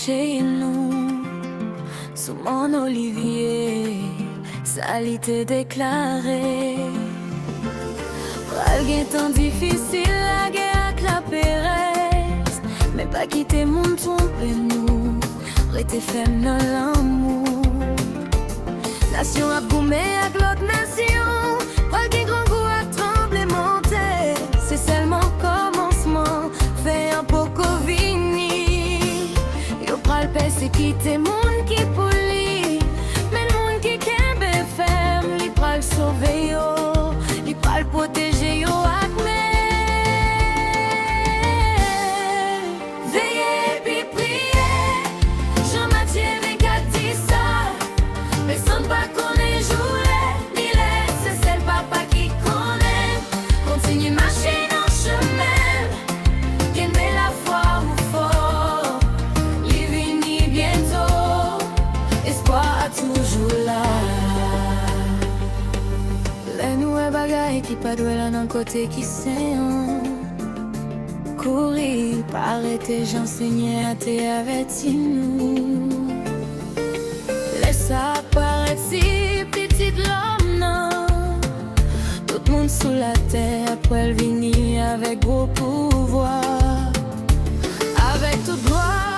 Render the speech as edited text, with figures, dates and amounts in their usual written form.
chez nous, sous mon olivier, ça l'était déclaré. Pral gen tan difficile la guerre avec la péresse, mais pas quitter mon trompe nous, rete femme dans l'amour. Nation a boumé avec l'autre nation, pral gen grand goût à tremblement de terre, c'est seulement commencement, fait un poco vini. Yo pral pèse quitter moun qui poli, mais moun qui kembe ferme, li pral sauver yo, li pral protéger yo ak mer. Veillez puis priez, Jean-Mathieu 24 dit ça, personne pas connaît jouer, ni laisse, c'est le papa qui connaît. Continue marcher dans le chemin, gagner la foi ou fort, il vini bientôt, espoir toujours là. Les nouveaux bagailles qui pas doué là d'un côté qui c'est courir, pas arrêter, j'enseignais à te avertir nous. Laisse ça paraître si petit l'homme, non. Tout le monde sous la terre, après le vini avec gros pouvoir, avec tout droit.